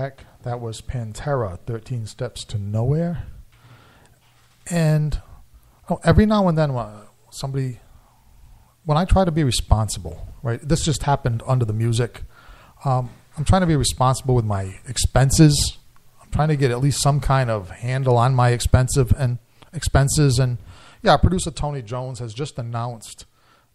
back. That was Pantera, 13 Steps to Nowhere. And every now and then when I try to be responsible, right, this just happened under the music. I'm trying to be responsible with my expenses. I'm trying to get at least some kind of handle on my expenses. And yeah, producer Tony Jones has just announced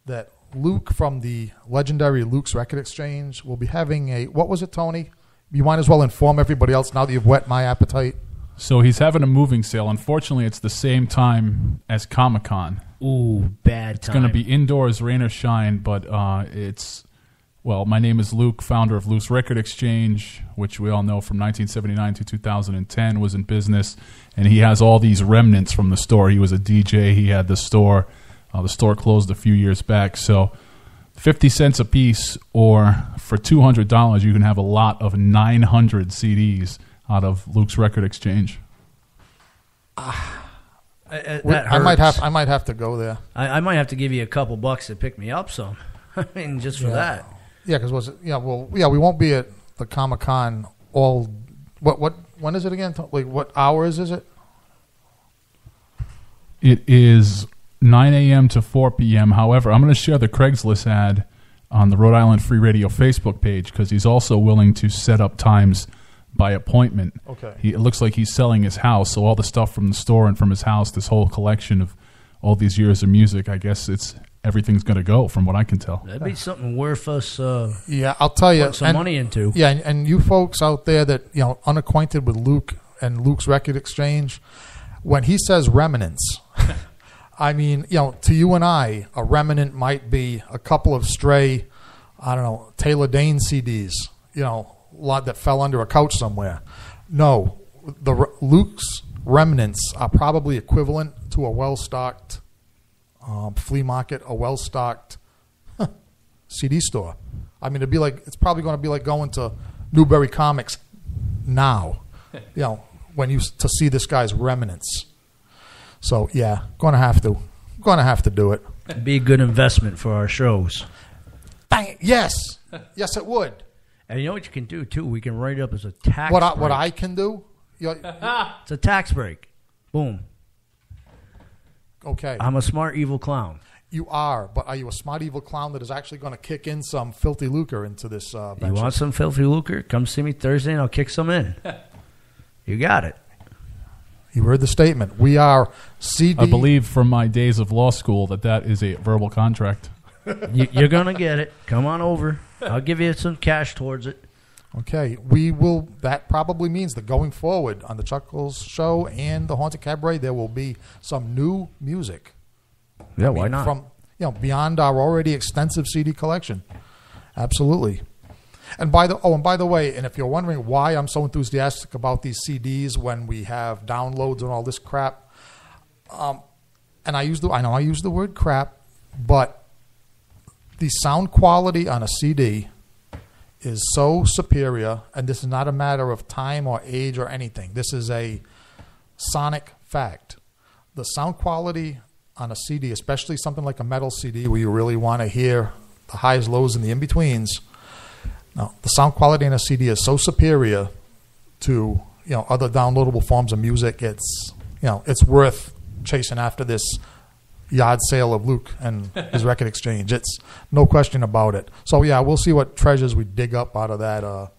that Luke from the legendary Luke's Record Exchange will be having what was it, Tony? You might as well inform everybody else now that you've whet my appetite. So he's having a moving sale. Unfortunately, it's the same time as Comic-Con. Ooh, bad time. It's going to be indoors, rain or shine, but my name is Luke, founder of Luke's Record Exchange, which we all know from 1979 to 2010 was in business, and he has all these remnants from the store. He was a DJ. He had the store. The store closed a few years back, so 50 cents a piece, or for $200, you can have a lot of 900 CDs out of Luke's Record Exchange. I might have to go there. I might have to give you a couple bucks to pick me up some. I mean, just for that. Yeah, because we won't be at the Comic-Con all. When is it again? Like, what hours is it? It is 9 a.m. to 4 p.m. However, I'm going to share the Craigslist ad on the Rhode Island Free Radio Facebook page because he's also willing to set up times by appointment. Okay. It looks like he's selling his house, so all the stuff from the store and from his house, this whole collection of all these years of music, I guess everything's going to go from what I can tell. That'd be something worth us I'll tell you, putting some money into. Yeah, and you folks out there that, unacquainted with Luke and Luke's Record Exchange, when he says remnants, I mean, to you and I, a remnant might be a couple of stray, Taylor Dane CDs, a lot that fell under a couch somewhere. No, Luke's remnants are probably equivalent to a well-stocked flea market, a well-stocked CD store. I mean, it's probably going to be like going to Newbury Comics now, to see this guy's remnants. So yeah, going to have to do it. It'd be a good investment for our shows. Yes, it would. And you know what you can do too? We can write it up as a tax. What I can do? It's a tax break. Boom. Okay. I'm a smart evil clown. You are, but are you a smart evil clown that is actually going to kick in some filthy lucre into this venture? You want some filthy lucre? Come see me Thursday and I'll kick some in. You got it. You heard the statement. We are CD. I believe from my days of law school that is a verbal contract. You're going to get it. Come on over. I'll give you some cash towards it. Okay. We will. That probably means that going forward on the Chuckles Show and the Haunted Cabaret, there will be some new music. Yeah, why not? From beyond our already extensive CD collection. Absolutely. And by the way, and if you're wondering why I'm so enthusiastic about these CDs when we have downloads and all this crap, and I know I use the word crap, but the sound quality on a CD is so superior, and this is not a matter of time or age or anything. This is a sonic fact. The sound quality on a CD, especially something like a metal CD where you really want to hear the highs, lows, and the in-betweens. Now, the sound quality in a CD is so superior to other downloadable forms of music. It's worth chasing after this yard sale of Luke and his Record Exchange. It's no question about it. So yeah, we'll see what treasures we dig up out of that.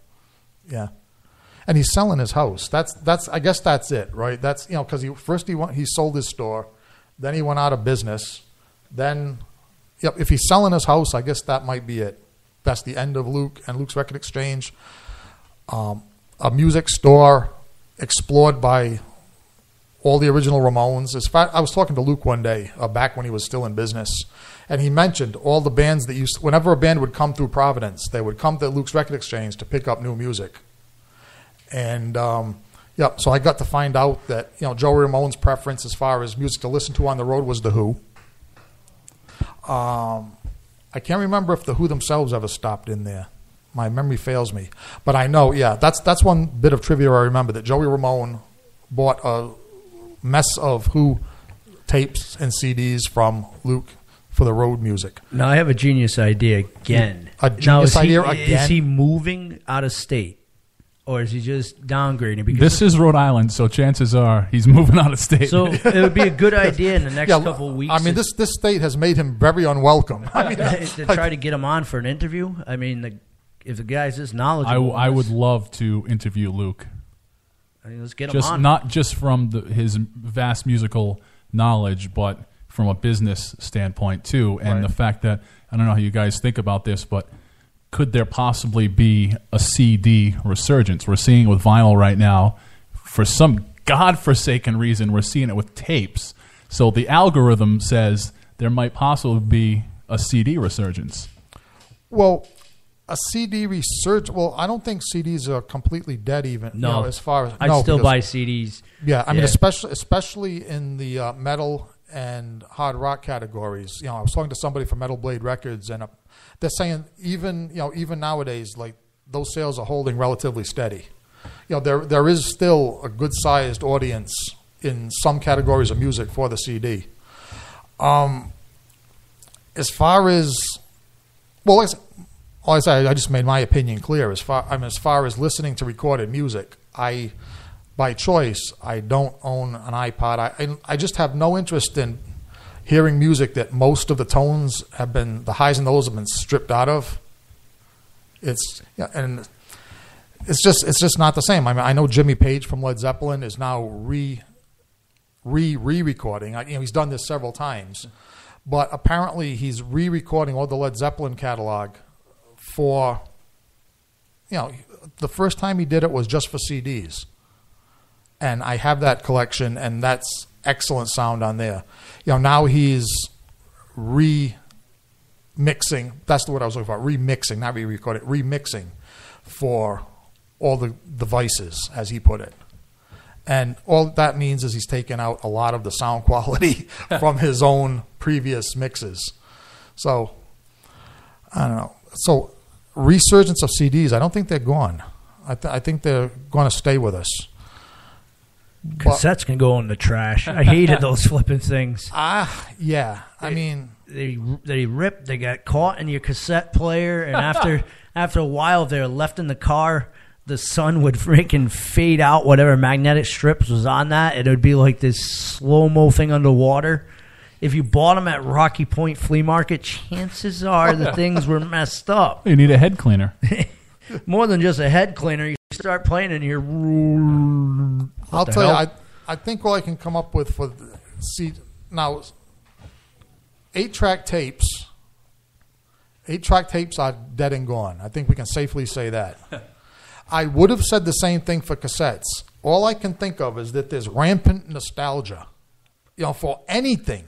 And he's selling his house. I guess that's it, right? That's because he sold his store, then he went out of business. Then, if he's selling his house, I guess that might be it. That's the end of Luke and Luke's Record Exchange. A music store explored by all the original Ramones. I was talking to Luke one day, back when he was still in business, and he mentioned all the bands that whenever a band would come through Providence, they would come to Luke's Record Exchange to pick up new music. And so I got to find out that Joey Ramone's preference as far as music to listen to on the road was The Who. I can't remember if The Who themselves ever stopped in there. My memory fails me. But I know, that's one bit of trivia I remember, that Joey Ramone bought a mess of Who tapes and CDs from Luke for the road music. Now, I have a genius idea again. A genius idea again? Is he moving out of state? or is he just downgrading? Because This is Rhode Island, so chances are he's moving out of state. so it would be a good idea in the next Yeah, couple of weeks. I mean, this state has made him very unwelcome. I mean, to try to get him on for an interview. I mean, if the guy's this knowledgeable, I would love to interview Luke. I mean, let's get him Just on. not just from his vast musical knowledge, but from a business standpoint too. And Right. the fact that, I don't know how you guys think about this, but could there possibly be a CD resurgence? We're seeing it with vinyl right now. For some godforsaken reason, we're seeing it with tapes. So the algorithm says there might possibly be a CD resurgence. well, a CD research. Well, I don't think CDs are completely dead. Even No. you know, as far as I no, still because- buy CDs. Yeah, I mean, Yeah. especially in the metal and hard rock categories. You know, I was talking to somebody from Metal Blade Records, and they're saying even nowadays, like those sales are holding relatively steady. You know, there is still a good sized audience in some categories of music for the CD. As far as like I said, I just made my opinion clear. As far as listening to recorded music, by choice, I don't own an iPod. I just have no interest in hearing music that most of the tones the highs and lows have been stripped out of. It's just not the same. I mean, I know Jimmy Page from Led Zeppelin is now re-recording. He's done this several times, but apparently he's re-recording all the Led Zeppelin catalog for, the first time he did it was just for CDs. And I have that collection, and that's excellent sound on there. Now he's remixing. That's the word I was looking for. Remixing, not re-recording. Remixing for all the devices, as he put it. And all that means is he's taken out a lot of the sound quality from his own previous mixes. So, I don't know. So, resurgence of CDs, I don't think they're gone. I think they're going to stay with us. Cassettes can go in the trash. I hated those flipping things. Yeah. I mean, They ripped. They got caught in your cassette player, and after a while, they're left in the car. The sun would freaking fade out whatever magnetic strips was on that. It would be like this slow-mo thing underwater. If you bought them at Rocky Point Flea Market, chances are the things were messed up. You need a head cleaner. More than just a head cleaner, you start playing and you're... I'll tell you, I think all I can come up with for now, 8-track tapes. 8-track tapes are dead and gone. I think we can safely say that. I would have said the same thing for cassettes. All I can think of is that there's rampant nostalgia, for anything,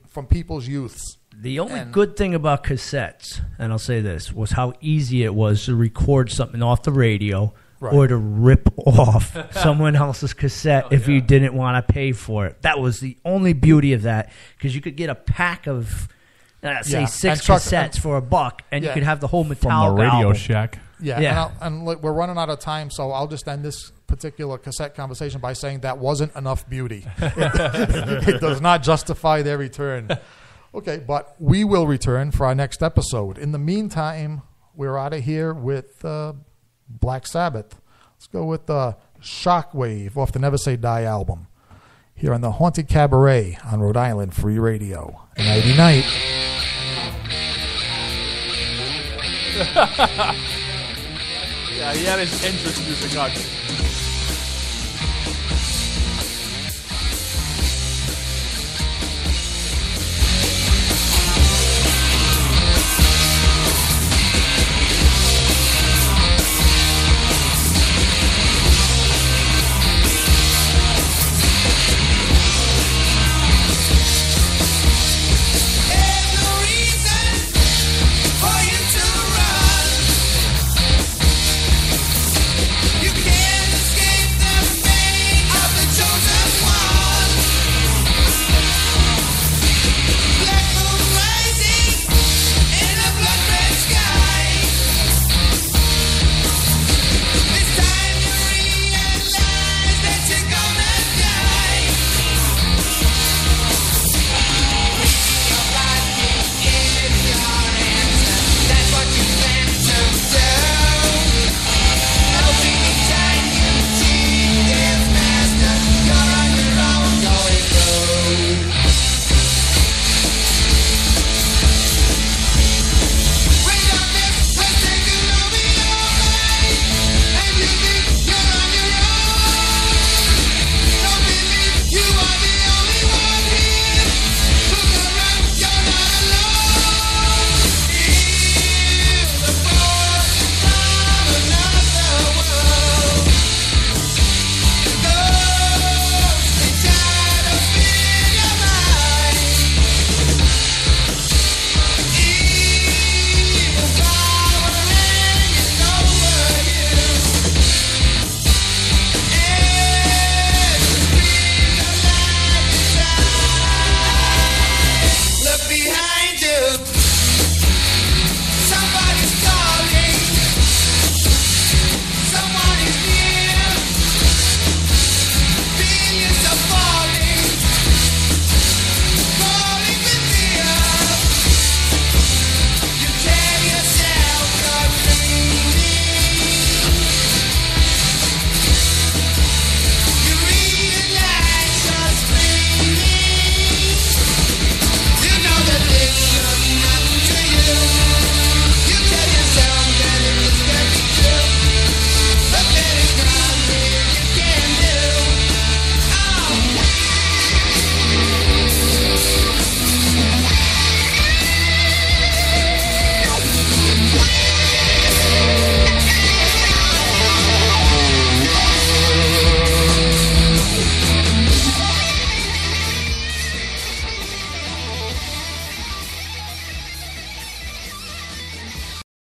from people's youths. The only good thing about cassettes, and I'll say this, was how easy it was to record something off the radio or to rip off someone else's cassette if you didn't want to pay for it. That was the only beauty of that, because you could get a pack of, say, 6 cassettes for $1, and you could have the whole Metallica From the Radio album. Shack. Yeah. And look, we're running out of time, so I'll just end this particular cassette conversation by saying that wasn't enough beauty. It does not justify their return. Okay, but we will return for our next episode. In the meantime, we're out of here with Black Sabbath. Let's go with Shockwave off the Never Say Die album. Here on the Haunted Cabaret on Rhode Island Free Radio. Nighty night. Yeah, he had his entrance music on.